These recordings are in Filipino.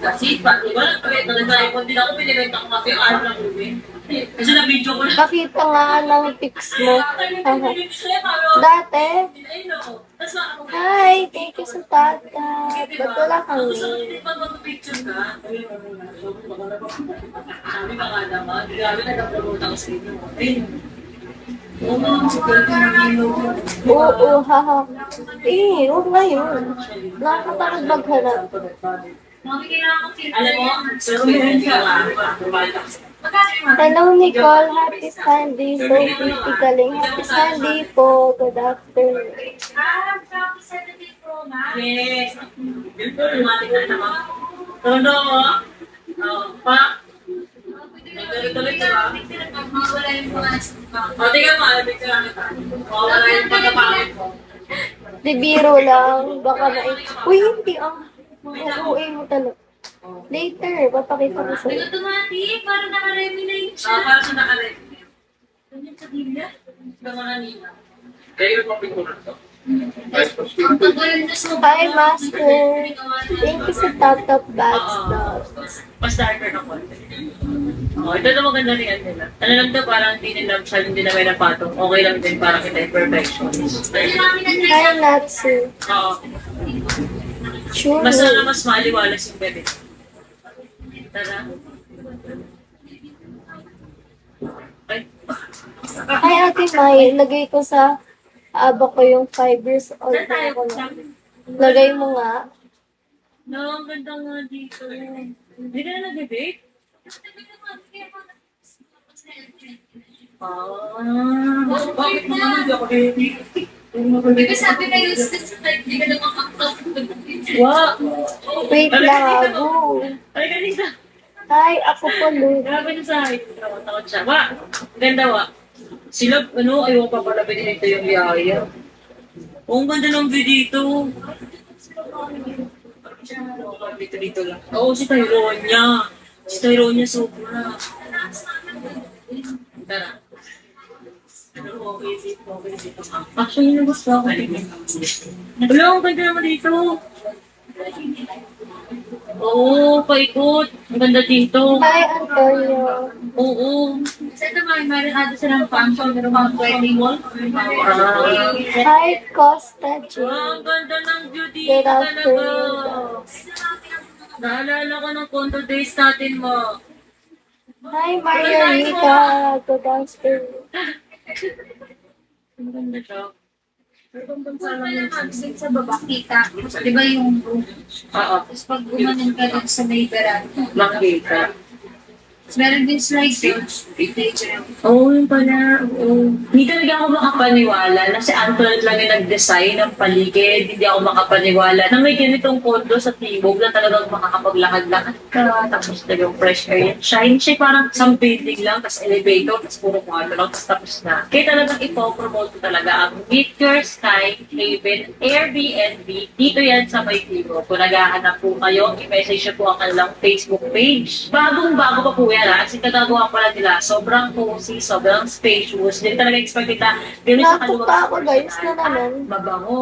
kasi, wala pa rin, nagtayo ko din ako, pinirenta ko kasi yung araw ng uwi. Kasi na-video ko na. Pakita nga ng pics mo. Dati. Hi, thank you sa tatat. Ba't wala kang name? Picture ka. Sabi ka nga naman, grabe nag-promote ako sa inyo. Oo, haha. Huwag na yun. Nakakatakot maghanap. Alam mo, surveillance ka ba? Hello, Nicole. Happy Sunday. So pretty galing. Happy Sunday po. Good afternoon. Happy Saturday po, ma'am. Yes. Tumating na naman. Tondo, pa. Tuloy-tuloy ka ba? Mawala yung mga O, tingnan mo, alabit ka lang ito. Mawala yung pagkapangit mo. Di biro lang. Baka na Uy, hindi ah. Uuwi mo talaga. Later, papakita ko sa'yo. automatic, para naka-reminate siya. Para sa nakarepit. Ganyan sa dila. Ito mga nila. Kaya yung mga picture to. Ang tagal na sa Hi, Master. Thank you sa top bats dogs. Pa-starter na konti. Oh, ito na maganda rin yan nila. Ano lang to, parang hindi nila masyadong hindi na may napatong. Okay lang din, parang kita yung perfectionist. Hi, Natsu. Oo. Sure. Mas na mas maliwalas yung bebe. Tara. Ay. Hi, Ate Mai. Lagay ko sa aba ko yung 5 years old Saan tayo? na ako na. Lagay mo nga. No, ang ganda nga dito. Hindi ka na nag-date? Bakit mo naman di ako date? Diba sabi na yung type, di ka na Wow! Wait lang, Abu. Ay, kanina. Hi, ako po, Luke. Grabe na sa akin. Takot siya. Wa! Ganda wa. Sila, ayaw pa pala pinito yung yaya. Oo, ang ganda ng view dito. Dito lang. Oo, si Tyronia. Si Tyronia sobra. Tara. Actually, nagusto ako. Wala, ang ganda naman dito. Oo, paikot. Ang ganda dito. Hi, Antonio. Oo. Sa ito mga meron ata silang function, meron mga wedding wall. Hi, Costa G. Wow, ang ganda ng view dito Good talaga. afternoon, guys. Naalala ko ng condo days natin mo. Hi, Margarita. Good afternoon. Ang ganda siya. Sa sa baba, kita. Di ba yung room? Oo. Tapos pag gumanon ka dun sa may veranda, Makita. meron din slide doon. Oo, yun pala. Oo. Hindi talaga ako makapaniwala na si Antoinette lang yung nag-design ng paligid. Hindi ako makapaniwala na may ganitong condo sa Timog na talagang makakapaglakad-lakad ka. Tapos talagang fresh air. Shine siya parang isang building lang, tapos elevator, tapos puro kwarto lang, tapos na. Kaya talagang ipopromote ko talaga ang Meet Your Sky Haven Airbnb. Dito yan sa may Timog. Kung naghahanap po kayo, i-message nyo po ang kanilang Facebook page. Bagong-bago pa po yan. Kasi kagagawa pala nila, sobrang cozy, sobrang spacious. Hindi talaga expect kita. Ganun sa Natuta ako, guys, na naman. Mabango,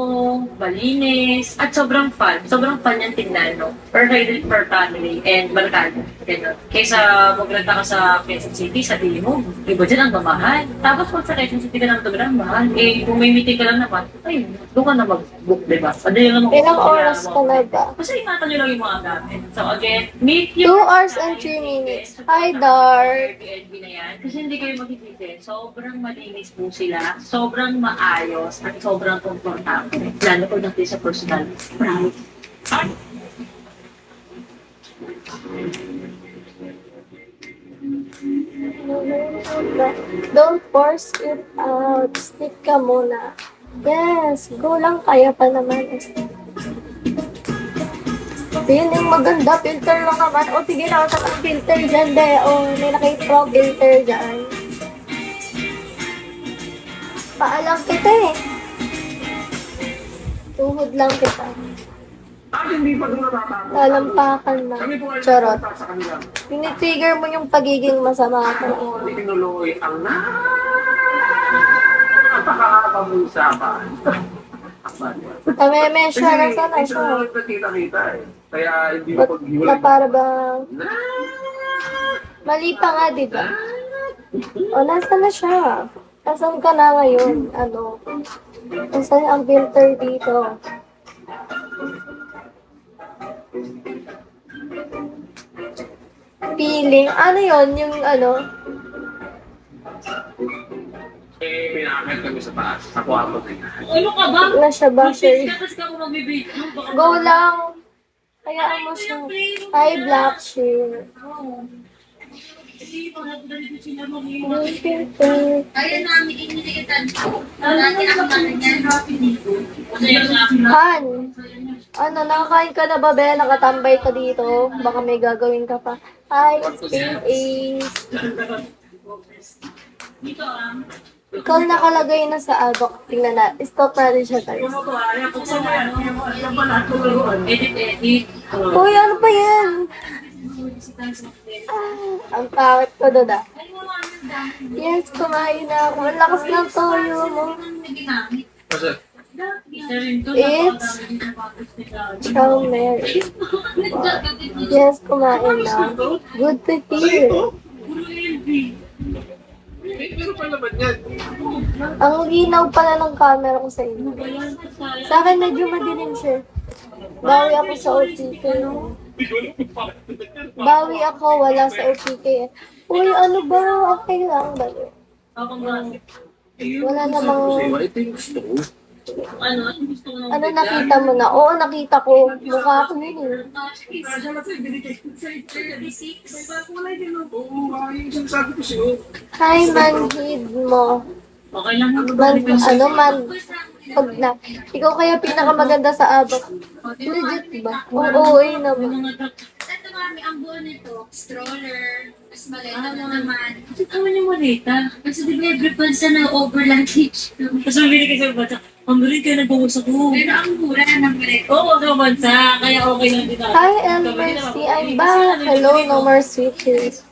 malinis, at sobrang fun. Sobrang fun yung tingnan, no? Perfect for family and barkada. Ganun. Kaysa magrenta ka sa Quezon City, sa Timog, iba dyan ang mamahal. Tapos kung sa Quezon City ka lang sobrang mahal, kung may meeting ka lang naman, ay, doon ka na mag-book, diba? Padali lang ako. Ilang oras ka na ba? Kasi ingatan nyo lang yung mga gamit. So again, meet 2 your hours and 3 minutes. Hi, Dark. Airbnb na yan. Kasi hindi kayo magiging. Sobrang malinis po sila. Sobrang maayos. At sobrang komportable. Lalo ko natin sa personal. Proud. Don't force it out. Stick ka muna. Yes, go lang kaya pa naman. Feeling maganda, filter lang naman. O sige, nakasap ang filter dyan, be. O, may nakipro filter dyan. Paalam kita eh. Tuhod lang kita. Hindi pa doon natatapos. Lalampakan na. Kami po ay Charot. nagtatasa sa kanila. Tinitrigger mo yung pagiging masama ko. Oo, tinuloy ang napakahabang usapan. Kameme siya na sana Hindi siya. na kita-kita eh. Kaya hindi mo Na paghiwalay. para bang... Mali pa nga, di ba? O, nasa na siya? Nasaan ka na ngayon? Ano? Nasaan ang filter dito? Feeling. Ano yon yung ano? Pinakakit kami sa taas. Sa kwarto na yun. Ano ka ba? Na siya ba, sir? Tapos ka mo magbibig. Go lang. Hayaan mo siya. Hi, Black Sheer. Yung filter. Kaya namin inilitan ko. Dati ang mga ganyan. Han, ano, nakakain ka na ba, Be? Nakatambay ka dito? Baka may gagawin ka pa. Hi, Spade Ace. Dito ah. Ikaw nakalagay na sa album. Tingnan na. Stop natin siya tayo. Edit. Uy, ano pa yan? Ang pangit ko doon ah. Yes, kumain na ako. Ang lakas ng toyo mo. Kasi, Isa rin to. It's Chow Mary. Yes, kumain na. Good to hear. Puro LV. meron pa naman yan. Ang linaw pala ng camera ko sa inyo. Sa akin medyo madilim siya. Bawi ako sa OTK. Bawi ako, wala sa OTK. Uy, ano ba? Okay lang ba? Wala namang... Ito yung gusto ko. Ano gusto ko Ano nakita mo na? Oo, nakita ko. Mukha ko yun eh. Oo, yung sinasabi ko sa'yo. Hi, manhid mo. Okay lang. Pag na. Ikaw kaya pinakamaganda sa abak. Legit ba? Oo, eh naman. Ito mami, ang buo nito, stroller, mas maleta na naman. Ito naman yung malita. Kasi di ba every pansa na overluggage. Tapos mabili ka sa bansa. Ang balik kayo nagbubusa ko. Pero ang mura ng maleta. Oo, sa bansa. Kaya okay lang din. Hi, Mercy. I'm back. Hello, no more switches.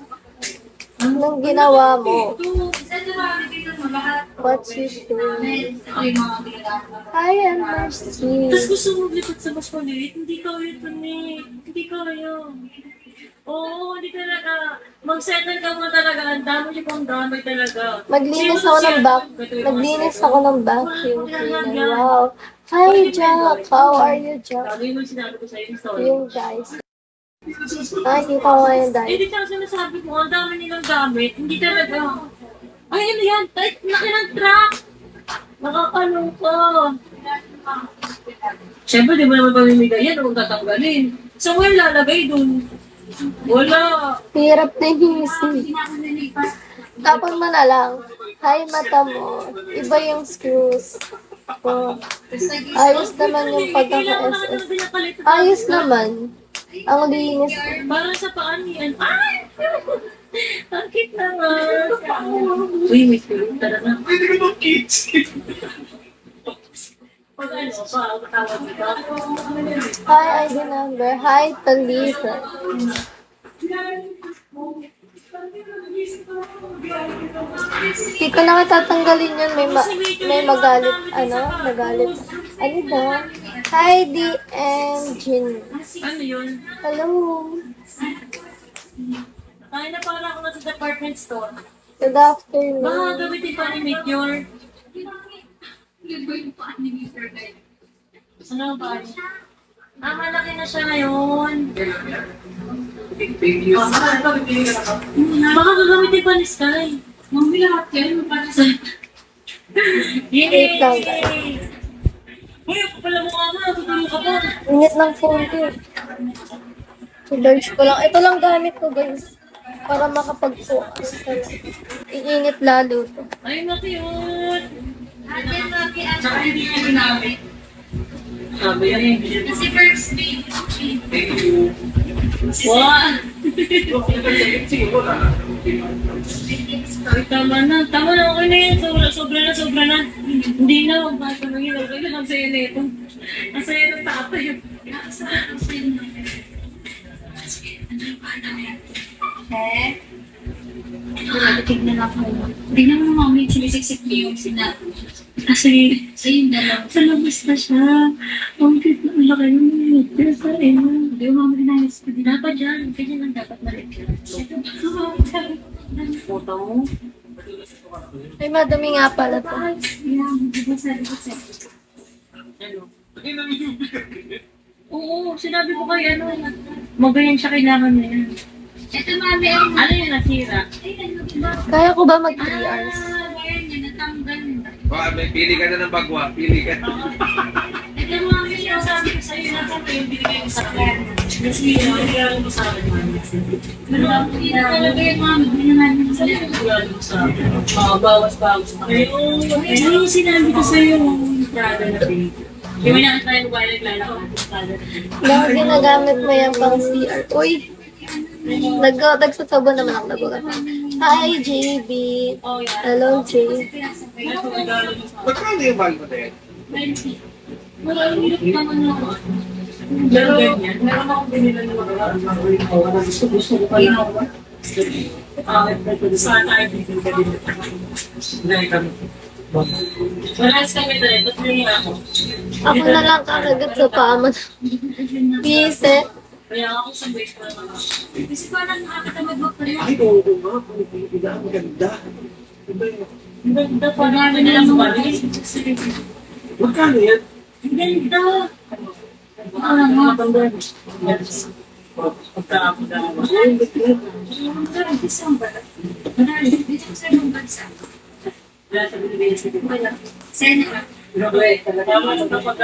Anong ginawa mo? Ito mami, dito mo lahat. What's you doing? Ito yung mga ginagawa. Hi, Mercy. Tapos gusto mo lipat sa mas maliit. Hindi ka yun, Tony. Hindi ka yun. Oo, hindi talaga. Mag-settle ka mo talaga. Ang dami niyo pang dami talaga. Maglinis ako ng Maglinis ako ng vacuum cleaner. Wow. Hi, Jack. How are you, Jack? Sabi mo sinabi ko sa'yo yung story. Yung guys. Nakikita ko nga yung Eh, dahil. di ka sinasabi ko, ang dami nilang gamit. Hindi talaga. Ay, ano yan? Ay, laki ng truck. Nakakalungko. Siyempre, di mo naman pamimigay yan. Huwag tatanggalin. So, well, lalagay dun. Wala. Hirap na hisi. Tapon mo na lang. Hi, mata mo. Iba yung screws. Oh. Ayos naman yung pagkaka-SS. Ayos naman. Ang linis. Para sa paan yan. Ay! Ang cute naman. Uy, may tulog talaga. Pwede ka bang kids? Pag ano, tawag dito. Hi, ID number. Hi, Talita. Hindi ko na tatanggalin yun. May magalit. Ano? Magalit. Ano ba? Hi, the engine. Ano yun? Hello. Ay, na para ako na sa department store. Good afternoon. Baka gamitin pa ni Meteor. Yun ba yung paan ni Mr. Guy? Ano ba? Malaki na siya ngayon. Thank you. Baka gagamitin pa ni Sky. Mami, lahat yan. Para sa... Wait lang, Yay! Uy, ako pala mo nga tutulong ka pa. Init ng phone ko. I-charge ko lang. Ito lang gamit ko, guys. Para makapag-focus. Iinit lalo to. Ay, na-cute. Ate, mami, Saka hindi niya ginamit. Sabi yan. Kasi first day. Thank you. Wow! Sige, wala. Ay, tama na. Tama na, okay na yan. Sobra na. Hindi na, huwag ba ito naging okay na. Ang saya na ito. Ang saya ng tatay. Eh? Tignan ako. Hindi naman mami, sinisiksik niyo yung sinabi. Kasi, So yung dalawa. sa labas na siya. Ang cute na, ang laki yun. Hindi mo mga rinayos ko din. Dapat dyan. Ganyan lang dapat maliit yan. Puta mo. Ay, madumi nga pala to. Ano? Oo, sinabi ko kayo, ano, magayon siya, kailangan na yan. Ito mami, ang Ano yung nasira? Kaya ko ba mag 3 hours? ayan yun, natanggal. Baka may pili ka na ng bagwa. Pili ka. Ito mami, yung sabi ko sa'yo, nasa ko yung binigay mo sa akin. Kasi yun, nagkakaroon mo sa akin, mami. Hindi na talaga yun mami, hindi naman yung Sali ko nagkakaroon mo sa akin. Mga bawas-bawas. Ayun, sinabi ko sa'yo, yung Prada na big. Yung may nakita yung bayan naglalakad ng Prada. Dahil ginagamit mo yan pang CR. Uy! Nagsasabon naman ako nagulat. Hi, JB. Oh, yeah. Hello, Jay. Ano ko nagkakaroon mo sa akin? Magkano yung bag mo din? 20. Wala, hirap naman ako. Pero, meron akong binila na mga gusto ko pa lang. Saan tayo dito ka din? Dahil kami. Malas kami dahil, ba't rin ako? Ako na lang kakagat sa paa mo. Pise. Kaya ako sa base pa naman. Kasi parang nakakatamad mo pala. Ay, oo nga. Ang ganda. Ang ganda pa namin na lang bali. Magkano yan? Ang ganda! Ang ganda. Pagkaako na ako. Parang December. Dito sa ibang bansa. Wala sa binibigay sa Wala. Sena. Tama sa kapag